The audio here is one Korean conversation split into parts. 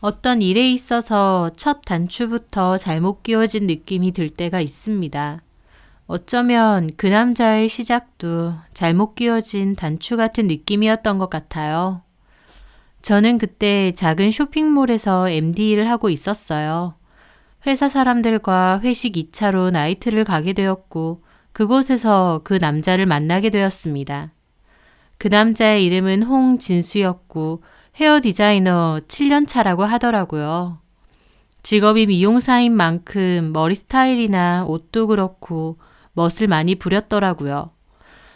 어떤 일에 있어서 첫 단추부터 잘못 끼워진 느낌이 들 때가 있습니다. 어쩌면 그 남자의 시작도 잘못 끼워진 단추 같은 느낌이었던 것 같아요. 저는 그때 작은 쇼핑몰에서 MD 일을 하고 있었어요. 회사 사람들과 회식 2차로 나이트를 가게 되었고 그곳에서 그 남자를 만나게 되었습니다. 그 남자의 이름은 홍진수였고 헤어 디자이너 7년 차라고 하더라고요. 직업이 미용사인 만큼 머리 스타일이나 옷도 그렇고 멋을 많이 부렸더라고요.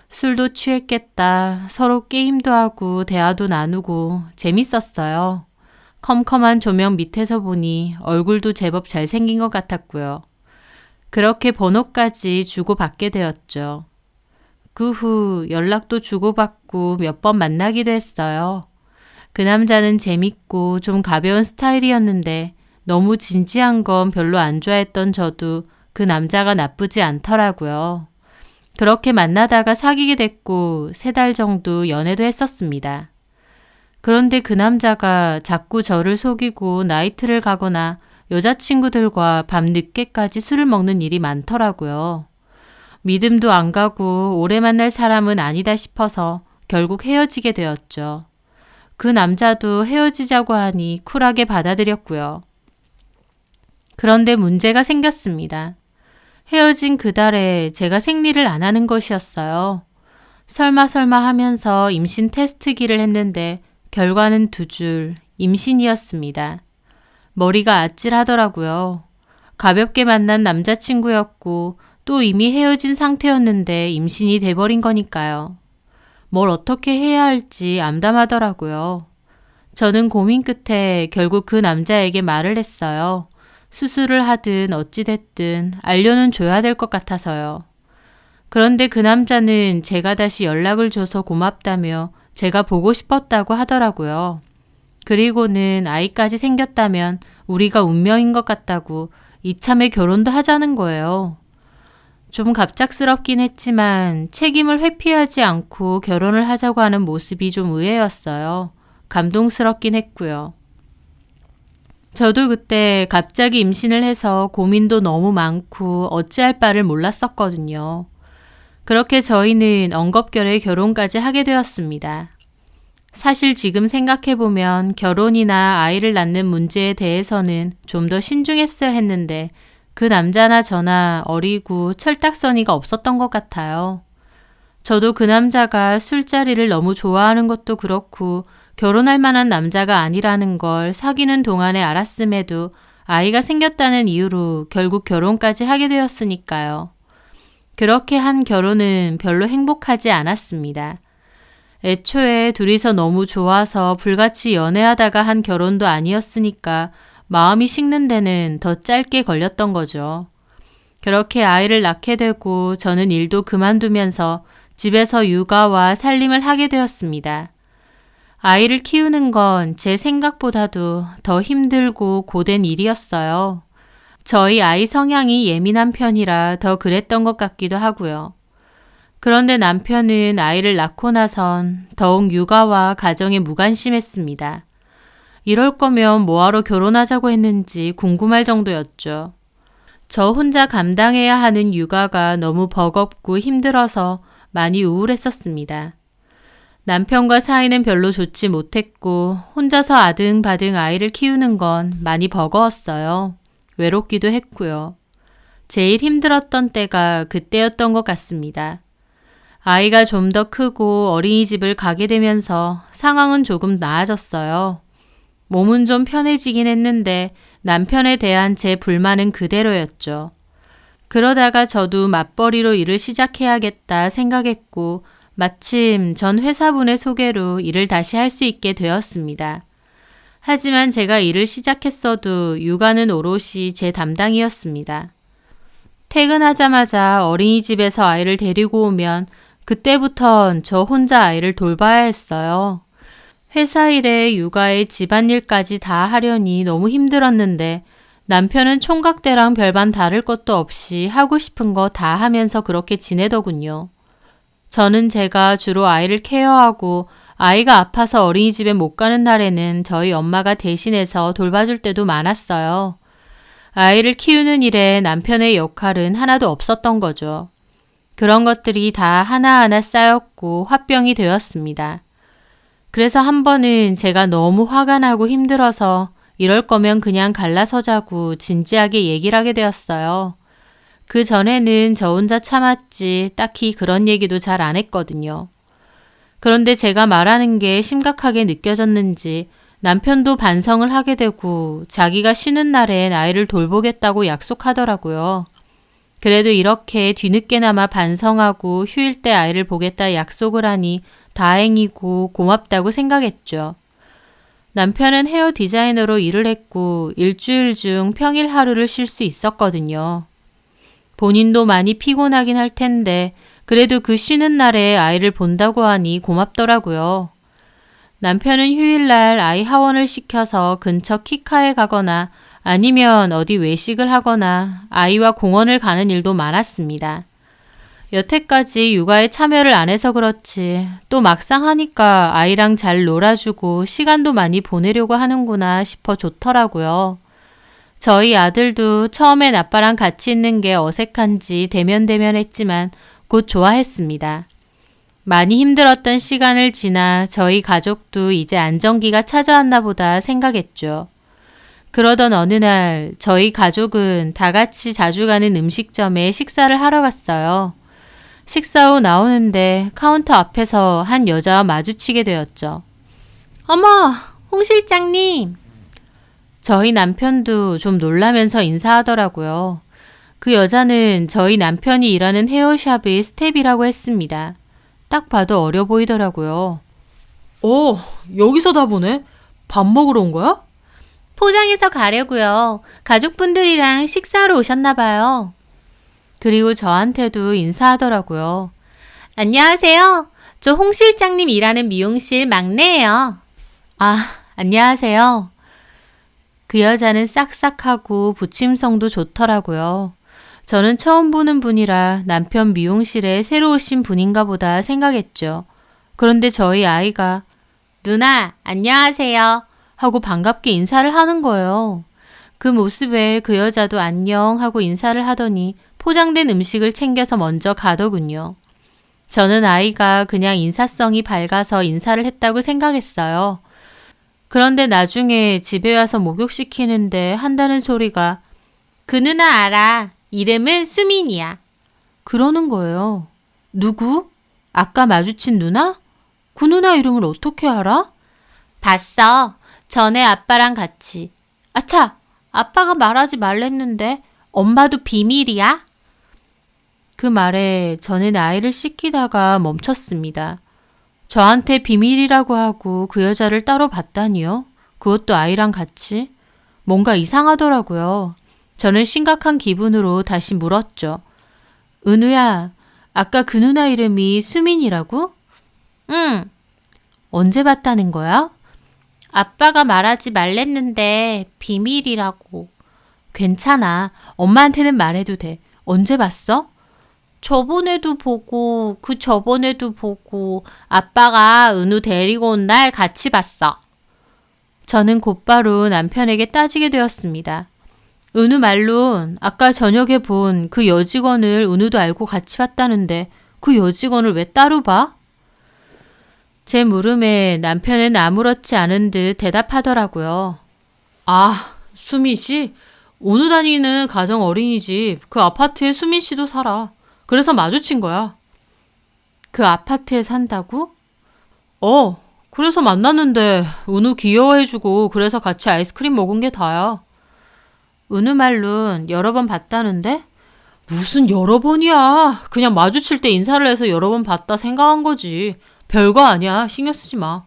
술도 취했겠다. 서로 게임도 하고 대화도 나누고 재밌었어요. 컴컴한 조명 밑에서 보니 얼굴도 제법 잘생긴 것 같았고요. 그렇게 번호까지 주고받게 되었죠. 그 후 연락도 주고받고 몇 번 만나기도 했어요. 그 남자는 재밌고 좀 가벼운 스타일이었는데 너무 진지한 건 별로 안 좋아했던 저도 그 남자가 나쁘지 않더라고요. 그렇게 만나다가 사귀게 됐고 3달 정도 연애도 했었습니다. 그런데 그 남자가 자꾸 저를 속이고 나이트를 가거나 여자친구들과 밤 늦게까지 술을 먹는 일이 많더라고요. 믿음도 안 가고 오래 만날 사람은 아니다 싶어서 결국 헤어지게 되었죠. 그 남자도 헤어지자고 하니 쿨하게 받아들였고요. 그런데 문제가 생겼습니다. 헤어진 그달에 제가 생리를 안 하는 것이었어요. 설마 하면서 임신 테스트기를 했는데 결과는 2줄 임신이었습니다. 머리가 아찔하더라고요. 가볍게 만난 남자친구였고 또 이미 헤어진 상태였는데 임신이 돼버린 거니까요. 뭘 어떻게 해야 할지 암담하더라고요. 저는 고민 끝에 결국 그 남자에게 말을 했어요. 수술을 하든 어찌됐든 알려는 줘야 될 것 같아서요. 그런데 그 남자는 제가 다시 연락을 줘서 고맙다며 제가 보고 싶었다고 하더라고요. 그리고는 아이까지 생겼다면 우리가 운명인 것 같다고 이참에 결혼도 하자는 거예요. 좀 갑작스럽긴 했지만 책임을 회피하지 않고 결혼을 하자고 하는 모습이 좀 의외였어요. 감동스럽긴 했고요. 저도 그때 갑자기 임신을 해서 고민도 너무 많고 어찌할 바를 몰랐었거든요. 그렇게 저희는 엉겁결에 결혼까지 하게 되었습니다. 사실 지금 생각해보면 결혼이나 아이를 낳는 문제에 대해서는 좀 더 신중했어야 했는데 그 남자나 저나 어리고 철딱서니가 없었던 것 같아요. 저도 그 남자가 술자리를 너무 좋아하는 것도 그렇고 결혼할 만한 남자가 아니라는 걸 사귀는 동안에 알았음에도 아이가 생겼다는 이유로 결국 결혼까지 하게 되었으니까요. 그렇게 한 결혼은 별로 행복하지 않았습니다. 애초에 둘이서 너무 좋아서 불같이 연애하다가 한 결혼도 아니었으니까 마음이 식는 데는 더 짧게 걸렸던 거죠. 그렇게 아이를 낳게 되고 저는 일도 그만두면서 집에서 육아와 살림을 하게 되었습니다. 아이를 키우는 건 제 생각보다도 더 힘들고 고된 일이었어요. 저희 아이 성향이 예민한 편이라 더 그랬던 것 같기도 하고요. 그런데 남편은 아이를 낳고 나선 더욱 육아와 가정에 무관심했습니다. 이럴 거면 뭐하러 결혼하자고 했는지 궁금할 정도였죠. 저 혼자 감당해야 하는 육아가 너무 버겁고 힘들어서 많이 우울했었습니다. 남편과 사이는 별로 좋지 못했고 혼자서 아등바등 아이를 키우는 건 많이 버거웠어요. 외롭기도 했고요. 제일 힘들었던 때가 그때였던 것 같습니다. 아이가 좀 더 크고 어린이집을 가게 되면서 상황은 조금 나아졌어요. 몸은 좀 편해지긴 했는데 남편에 대한 제 불만은 그대로였죠. 그러다가 저도 맞벌이로 일을 시작해야겠다 생각했고 마침 전 회사분의 소개로 일을 다시 할 수 있게 되었습니다. 하지만 제가 일을 시작했어도 육아는 오롯이 제 담당이었습니다. 퇴근하자마자 어린이집에서 아이를 데리고 오면 그때부턴 저 혼자 아이를 돌봐야 했어요. 회사 일에 육아에 집안일까지 다 하려니 너무 힘들었는데 남편은 총각대랑 별반 다를 것도 없이 하고 싶은 거 다 하면서 그렇게 지내더군요. 저는 제가 주로 아이를 케어하고 아이가 아파서 어린이집에 못 가는 날에는 저희 엄마가 대신해서 돌봐줄 때도 많았어요. 아이를 키우는 일에 남편의 역할은 하나도 없었던 거죠. 그런 것들이 다 하나하나 쌓였고 화병이 되었습니다. 그래서 한 번은 제가 너무 화가 나고 힘들어서 이럴 거면 그냥 갈라서자고 진지하게 얘기를 하게 되었어요. 그 전에는 저 혼자 참았지 딱히 그런 얘기도 잘 안 했거든요. 그런데 제가 말하는 게 심각하게 느껴졌는지 남편도 반성을 하게 되고 자기가 쉬는 날엔 아이를 돌보겠다고 약속하더라고요. 그래도 이렇게 뒤늦게나마 반성하고 휴일 때 아이를 보겠다 약속을 하니 다행이고 고맙다고 생각했죠. 남편은 헤어 디자이너로 일을 했고 일주일 중 평일 하루를 쉴 수 있었거든요. 본인도 많이 피곤하긴 할 텐데 그래도 그 쉬는 날에 아이를 본다고 하니 고맙더라고요. 남편은 휴일날 아이 하원을 시켜서 근처 키카에 가거나 아니면 어디 외식을 하거나 아이와 공원을 가는 일도 많았습니다. 여태까지 육아에 참여를 안 해서 그렇지 또 막상 하니까 아이랑 잘 놀아주고 시간도 많이 보내려고 하는구나 싶어 좋더라고요. 저희 아들도 처음엔 아빠랑 같이 있는 게 어색한지 대면대면했지만 곧 좋아했습니다. 많이 힘들었던 시간을 지나 저희 가족도 이제 안정기가 찾아왔나 보다 생각했죠. 그러던 어느 날 저희 가족은 다 같이 자주 가는 음식점에 식사를 하러 갔어요. 식사 후 나오는데 카운터 앞에서 한 여자와 마주치게 되었죠. 어머, 홍 실장님! 저희 남편도 좀 놀라면서 인사하더라고요. 그 여자는 저희 남편이 일하는 헤어샵의 스텝이라고 했습니다. 딱 봐도 어려 보이더라고요. 여기서 다 보네? 밥 먹으러 온 거야? 포장해서 가려고요. 가족분들이랑 식사하러 오셨나 봐요. 그리고 저한테도 인사하더라고요. 안녕하세요. 저 홍 실장님 일하는 미용실 막내예요. 아, 안녕하세요. 그 여자는 싹싹하고 부침성도 좋더라고요. 저는 처음 보는 분이라 남편 미용실에 새로 오신 분인가 보다 생각했죠. 그런데 저희 아이가 누나, 안녕하세요. 하고 반갑게 인사를 하는 거예요. 그 모습에 그 여자도 안녕 하고 인사를 하더니 포장된 음식을 챙겨서 먼저 가더군요. 저는 아이가 그냥 인사성이 밝아서 인사를 했다고 생각했어요. 그런데 나중에 집에 와서 목욕시키는데 한다는 소리가 그 누나 알아. 이름은 수민이야. 그러는 거예요. 누구? 아까 마주친 누나? 그 누나 이름을 어떻게 알아? 봤어. 전에 아빠랑 같이. 아차! 아빠가 말하지 말랬는데 엄마도 비밀이야? 그 말에 저는 아이를 씻기다가 멈췄습니다. 저한테 비밀이라고 하고 그 여자를 따로 봤다니요? 그것도 아이랑 같이? 뭔가 이상하더라고요. 저는 심각한 기분으로 다시 물었죠. 은우야, 아까 그 누나 이름이 수민이라고? 응. 언제 봤다는 거야? 아빠가 말하지 말랬는데 비밀이라고. 괜찮아. 엄마한테는 말해도 돼. 언제 봤어? 저번에도 보고 그 저번에도 보고 아빠가 은우 데리고 온 날 같이 봤어. 저는 곧바로 남편에게 따지게 되었습니다. 은우 말론 아까 저녁에 본 그 여직원을 은우도 알고 같이 봤다는데 그 여직원을 왜 따로 봐? 제 물음에 남편은 아무렇지 않은 듯 대답하더라고요. 아, 수민 씨? 은우 다니는 가정 어린이집 그 아파트에 수민 씨도 살아. 그래서 마주친 거야. 그 아파트에 산다고? 그래서 만났는데 은우 귀여워해주고 그래서 같이 아이스크림 먹은 게 다야. 은우 말론 여러 번 봤다는데? 무슨 여러 번이야. 그냥 마주칠 때 인사를 해서 여러 번 봤다 생각한 거지. 별거 아니야. 신경 쓰지 마.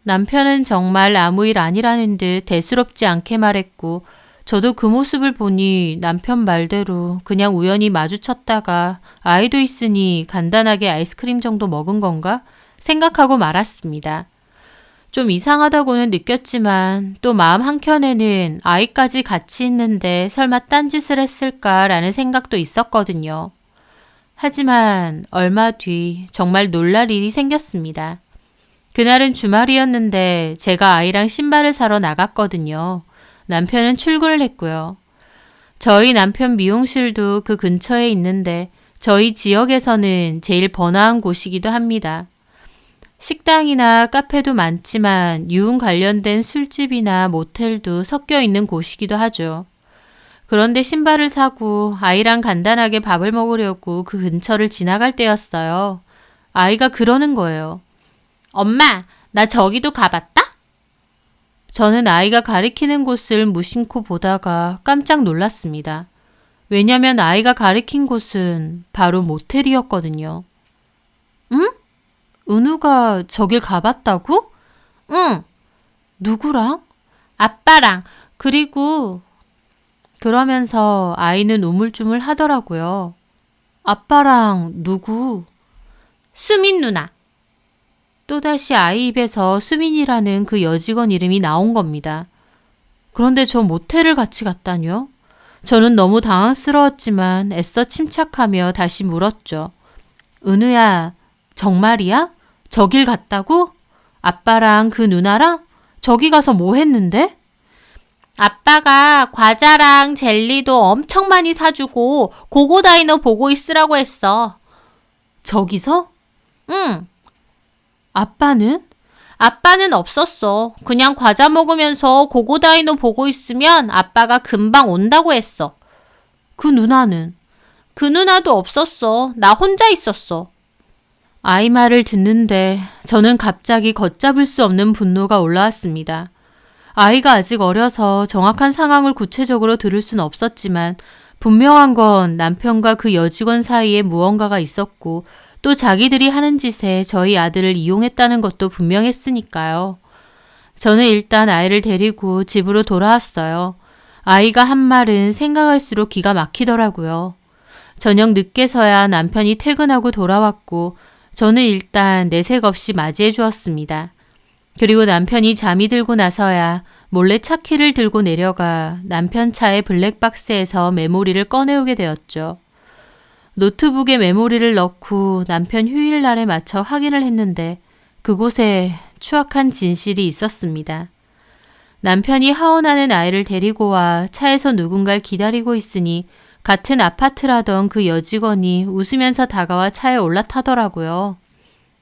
남편은 정말 아무 일 아니라는 듯 대수롭지 않게 말했고 저도 그 모습을 보니 남편 말대로 그냥 우연히 마주쳤다가 아이도 있으니 간단하게 아이스크림 정도 먹은 건가 생각하고 말았습니다. 좀 이상하다고는 느꼈지만 또 마음 한켠에는 아이까지 같이 있는데 설마 딴짓을 했을까라는 생각도 있었거든요. 하지만 얼마 뒤 정말 놀랄 일이 생겼습니다. 그날은 주말이었는데 제가 아이랑 신발을 사러 나갔거든요. 남편은 출근을 했고요. 저희 남편 미용실도 그 근처에 있는데 저희 지역에서는 제일 번화한 곳이기도 합니다. 식당이나 카페도 많지만 유흥 관련된 술집이나 모텔도 섞여 있는 곳이기도 하죠. 그런데 신발을 사고 아이랑 간단하게 밥을 먹으려고 그 근처를 지나갈 때였어요. 아이가 그러는 거예요. 엄마, 나 저기도 가봤다? 저는 아이가 가리키는 곳을 무심코 보다가 깜짝 놀랐습니다. 왜냐면 아이가 가리킨 곳은 바로 모텔이었거든요. 응? 은우가 저길 가봤다고? 응. 누구랑? 아빠랑. 그리고 그러면서 아이는 우물쭈물 하더라고요. 아빠랑 누구? 수민 누나. 또다시 아이 입에서 수민이라는 그 여직원 이름이 나온 겁니다. 그런데 저 모텔을 같이 갔다뇨? 저는 너무 당황스러웠지만 애써 침착하며 다시 물었죠. 은우야, 정말이야? 저길 갔다고? 아빠랑 그 누나랑? 저기 가서 뭐 했는데? 아빠가 과자랑 젤리도 엄청 많이 사주고 고고다이너 보고 있으라고 했어. 저기서? 응. 아빠는? 아빠는 없었어. 그냥 과자 먹으면서 고고다이노 보고 있으면 아빠가 금방 온다고 했어. 그 누나는? 그 누나도 없었어. 나 혼자 있었어. 아이 말을 듣는데 저는 갑자기 걷잡을 수 없는 분노가 올라왔습니다. 아이가 아직 어려서 정확한 상황을 구체적으로 들을 순 없었지만 분명한 건 남편과 그 여직원 사이에 무언가가 있었고 또 자기들이 하는 짓에 저희 아들을 이용했다는 것도 분명했으니까요. 저는 일단 아이를 데리고 집으로 돌아왔어요. 아이가 한 말은 생각할수록 기가 막히더라고요. 저녁 늦게서야 남편이 퇴근하고 돌아왔고 저는 일단 내색 없이 맞이해 주었습니다. 그리고 남편이 잠이 들고 나서야 몰래 차키를 들고 내려가 남편 차의 블랙박스에서 메모리를 꺼내오게 되었죠. 노트북에 메모리를 넣고 남편 휴일날에 맞춰 확인을 했는데 그곳에 추악한 진실이 있었습니다. 남편이 하원하는 아이를 데리고 와 차에서 누군가를 기다리고 있으니 같은 아파트라던 그 여직원이 웃으면서 다가와 차에 올라타더라고요.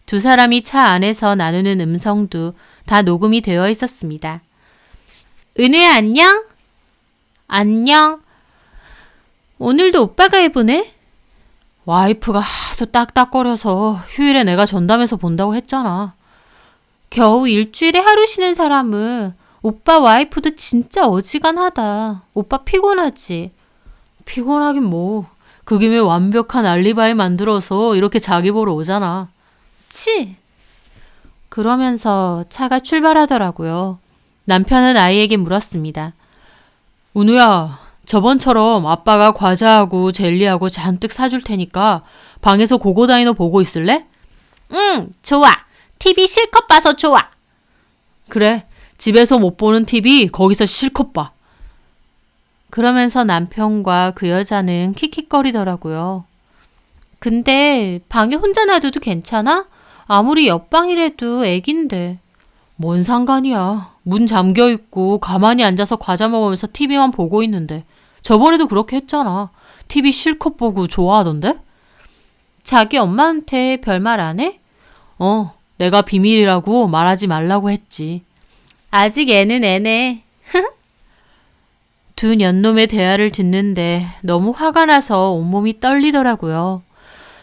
두 사람이 차 안에서 나누는 음성도 다 녹음이 되어 있었습니다. 은우야 안녕? 안녕. 오늘도 오빠가 해보네? 와이프가 하도 딱딱거려서 휴일에 내가 전담해서 본다고 했잖아. 겨우 일주일에 하루 쉬는 사람은 오빠 와이프도 진짜 어지간하다. 오빠 피곤하지? 피곤하긴 뭐. 그 김에 완벽한 알리바이 만들어서 이렇게 자기 보러 오잖아. 치! 그러면서 차가 출발하더라고요. 남편은 아이에게 물었습니다. 은우야, 저번처럼 아빠가 과자하고 젤리하고 잔뜩 사줄 테니까 방에서 고고다이너 보고 있을래? 응, 좋아. TV 실컷 봐서 좋아. 그래, 집에서 못 보는 TV 거기서 실컷 봐. 그러면서 남편과 그 여자는 킥킥거리더라고요. 근데 방에 혼자 놔둬도 괜찮아? 아무리 옆방이라도 애긴데. 뭔 상관이야. 문 잠겨있고 가만히 앉아서 과자 먹으면서 TV만 보고 있는데. 저번에도 그렇게 했잖아. TV 실컷 보고 좋아하던데? 자기 엄마한테 별말 안 해? 내가 비밀이라고 말하지 말라고 했지. 아직 애는 애네. 두 년놈의 대화를 듣는데 너무 화가 나서 온몸이 떨리더라고요.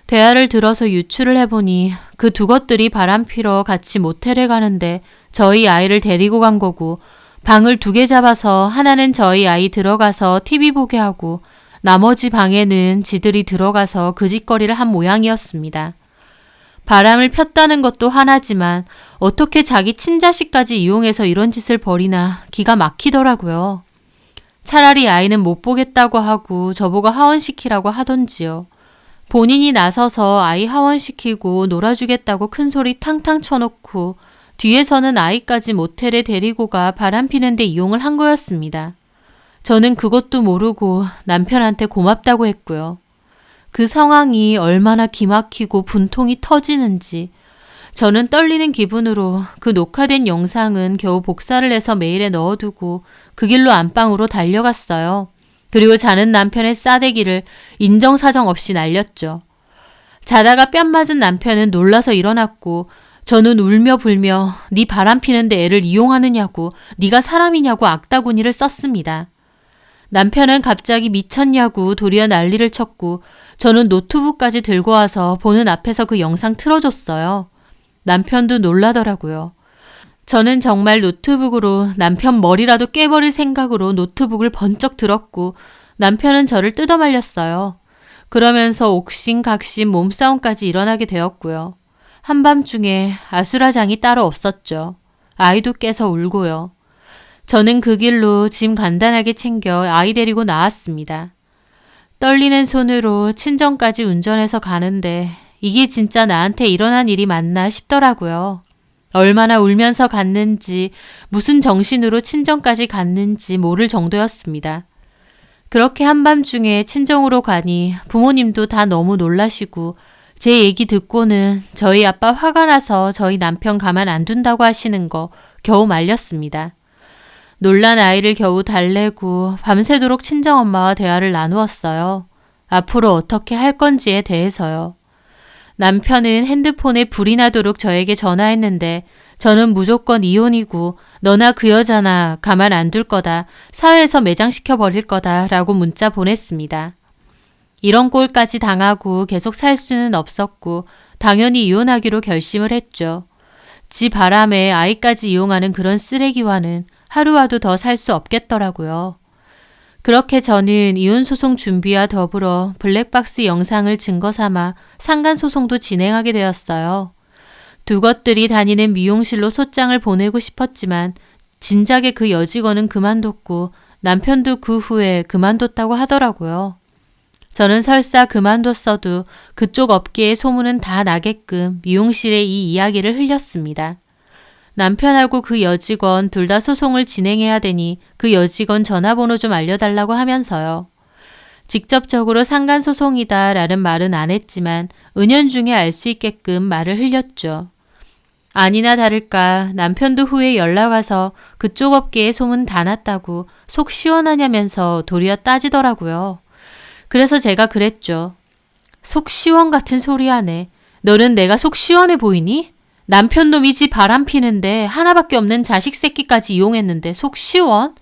대화를 들어서 유추를 해보니 그 두 것들이 바람피러 같이 모텔에 가는데 저희 아이를 데리고 간 거고 방을 두 개 잡아서 하나는 저희 아이 들어가서 TV 보게 하고 나머지 방에는 지들이 들어가서 그 짓거리를 한 모양이었습니다. 바람을 폈다는 것도 하나지만 어떻게 자기 친자식까지 이용해서 이런 짓을 벌이나 기가 막히더라고요. 차라리 아이는 못 보겠다고 하고 저보고 하원시키라고 하던지요. 본인이 나서서 아이 하원시키고 놀아주겠다고 큰소리 탕탕 쳐놓고 뒤에서는 아이까지 모텔에 데리고 가 바람피는데 이용을 한 거였습니다. 저는 그것도 모르고 남편한테 고맙다고 했고요. 그 상황이 얼마나 기막히고 분통이 터지는지 저는 떨리는 기분으로 그 녹화된 영상은 겨우 복사를 해서 메일에 넣어두고 그 길로 안방으로 달려갔어요. 그리고 자는 남편의 싸대기를 인정사정 없이 날렸죠. 자다가 뺨 맞은 남편은 놀라서 일어났고 저는 울며 불며 네 바람 피는데 애를 이용하느냐고 네가 사람이냐고 악다구니를 썼습니다. 남편은 갑자기 미쳤냐고 도리어 난리를 쳤고 저는 노트북까지 들고 와서 보는 앞에서 그 영상 틀어줬어요. 남편도 놀라더라고요. 저는 정말 노트북으로 남편 머리라도 깨버릴 생각으로 노트북을 번쩍 들었고 남편은 저를 뜯어말렸어요. 그러면서 옥신각신 몸싸움까지 일어나게 되었고요. 한밤중에 아수라장이 따로 없었죠. 아이도 깨서 울고요. 저는 그 길로 짐 간단하게 챙겨 아이 데리고 나왔습니다. 떨리는 손으로 친정까지 운전해서 가는데 이게 진짜 나한테 일어난 일이 맞나 싶더라고요. 얼마나 울면서 갔는지 무슨 정신으로 친정까지 갔는지 모를 정도였습니다. 그렇게 한밤중에 친정으로 가니 부모님도 다 너무 놀라시고 제 얘기 듣고는 저희 아빠 화가 나서 저희 남편 가만 안 둔다고 하시는 거 겨우 말렸습니다. 놀란 아이를 겨우 달래고 밤새도록 친정엄마와 대화를 나누었어요. 앞으로 어떻게 할 건지에 대해서요. 남편은 핸드폰에 불이 나도록 저에게 전화했는데 저는 무조건 이혼이고 너나 그 여자나 가만 안 둘 거다. 사회에서 매장시켜 버릴 거다 라고 문자 보냈습니다. 이런 꼴까지 당하고 계속 살 수는 없었고 당연히 이혼하기로 결심을 했죠. 지 바람에 아이까지 이용하는 그런 쓰레기와는 하루와도 더 살 수 없겠더라고요. 그렇게 저는 이혼소송 준비와 더불어 블랙박스 영상을 증거 삼아 상간소송도 진행하게 되었어요. 두 것들이 다니는 미용실로 소장을 보내고 싶었지만 진작에 그 여직원은 그만뒀고 남편도 그 후에 그만뒀다고 하더라고요. 저는 설사 그만뒀어도 그쪽 업계의 소문은 다 나게끔 미용실에 이 이야기를 흘렸습니다. 남편하고 그 여직원 둘 다 소송을 진행해야 되니 그 여직원 전화번호 좀 알려달라고 하면서요. 직접적으로 상간소송이다 라는 말은 안 했지만 은연중에 알 수 있게끔 말을 흘렸죠. 아니나 다를까 남편도 후에 연락 와서 그쪽 업계에 소문 다 났다고 속 시원하냐면서 도리어 따지더라고요. 그래서 제가 그랬죠. 속 시원 같은 소리 하네. 너는 내가 속 시원해 보이니? 남편 놈이 지 바람 피는데 하나밖에 없는 자식 새끼까지 이용했는데 속 시원?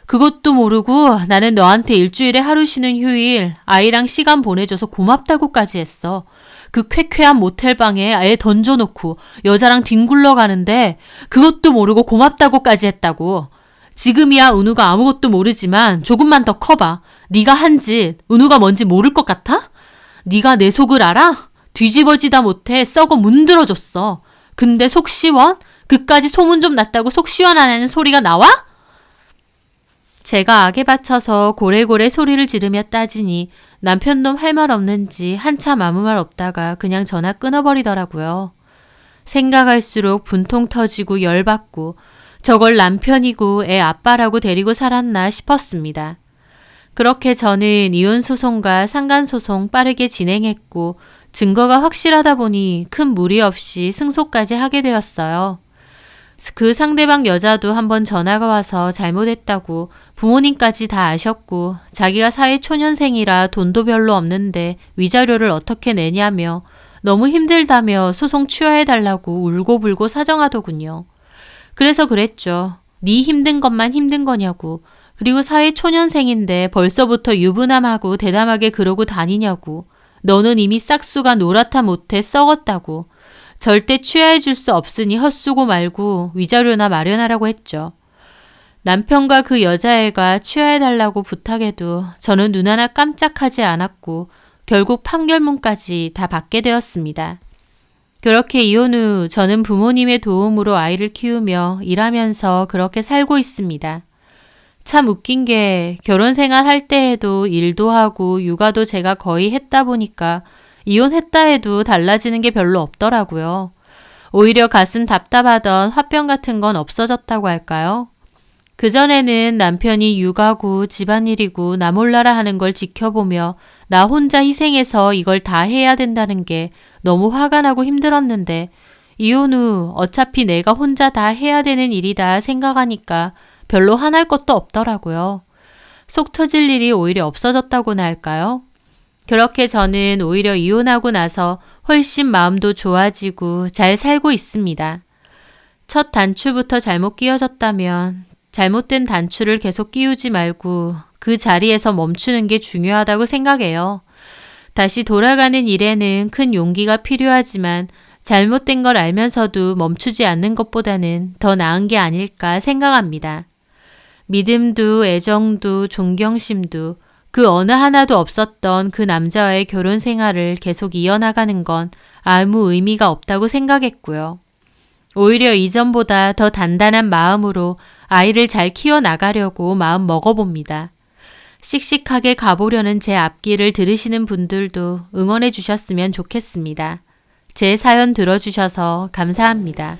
그것도 모르고 나는 너한테 일주일에 하루 쉬는 휴일 아이랑 시간 보내줘서 고맙다고까지 했어. 그 쾌쾌한 모텔방에 애 던져놓고 여자랑 뒹굴러 가는데 그것도 모르고 고맙다고까지 했다고. 지금이야 은우가 아무것도 모르지만 조금만 더 커봐. 네가 한 짓 은우가 뭔지 모를 것 같아? 네가 내 속을 알아? 뒤집어지다 못해 썩어 문드러졌어. 근데 속 시원? 그까지 소문 좀 났다고 속 시원하냐는 소리가 나와? 제가 악에 받쳐서 고래고래 소리를 지르며 따지니 남편놈 할 말 없는지 한참 아무 말 없다가 그냥 전화 끊어버리더라고요. 생각할수록 분통 터지고 열받고 저걸 남편이고 애 아빠라고 데리고 살았나 싶었습니다. 그렇게 저는 이혼소송과 상간소송 빠르게 진행했고 증거가 확실하다 보니 큰 무리 없이 승소까지 하게 되었어요. 그 상대방 여자도 한번 전화가 와서 잘못했다고 부모님까지 다 아셨고 자기가 사회 초년생이라 돈도 별로 없는데 위자료를 어떻게 내냐며 너무 힘들다며 소송 취하해달라고 울고불고 사정하더군요. 그래서 그랬죠. 네 힘든 것만 힘든 거냐고. 그리고 사회 초년생인데 벌써부터 유부남하고 대담하게 그러고 다니냐고. 너는 이미 싹수가 노랗다 못해 썩었다고. 절대 취하해 줄 수 없으니 헛수고 말고 위자료나 마련하라고 했죠. 남편과 그 여자애가 취하해달라고 부탁해도 저는 눈 하나 깜짝하지 않았고 결국 판결문까지 다 받게 되었습니다. 그렇게 이혼 후 저는 부모님의 도움으로 아이를 키우며 일하면서 그렇게 살고 있습니다. 참 웃긴 게 결혼 생활 할 때에도 일도 하고 육아도 제가 거의 했다 보니까 이혼했다 해도 달라지는 게 별로 없더라고요. 오히려 가슴 답답하던 화병 같은 건 없어졌다고 할까요? 그전에는 남편이 육아고 집안일이고 나 몰라라 하는 걸 지켜보며 나 혼자 희생해서 이걸 다 해야 된다는 게 너무 화가 나고 힘들었는데 이혼 후 어차피 내가 혼자 다 해야 되는 일이다 생각하니까 별로 화날 것도 없더라고요. 속 터질 일이 오히려 없어졌다고나 할까요? 그렇게 저는 오히려 이혼하고 나서 훨씬 마음도 좋아지고 잘 살고 있습니다. 첫 단추부터 잘못 끼워졌다면 잘못된 단추를 계속 끼우지 말고 그 자리에서 멈추는 게 중요하다고 생각해요. 다시 돌아가는 일에는 큰 용기가 필요하지만 잘못된 걸 알면서도 멈추지 않는 것보다는 더 나은 게 아닐까 생각합니다. 믿음도 애정도 존경심도 그 어느 하나도 없었던 그 남자와의 결혼 생활을 계속 이어나가는 건 아무 의미가 없다고 생각했고요. 오히려 이전보다 더 단단한 마음으로 아이를 잘 키워나가려고 마음 먹어봅니다. 씩씩하게 가보려는 제 앞길을 들으시는 분들도 응원해 주셨으면 좋겠습니다. 제 사연 들어주셔서 감사합니다.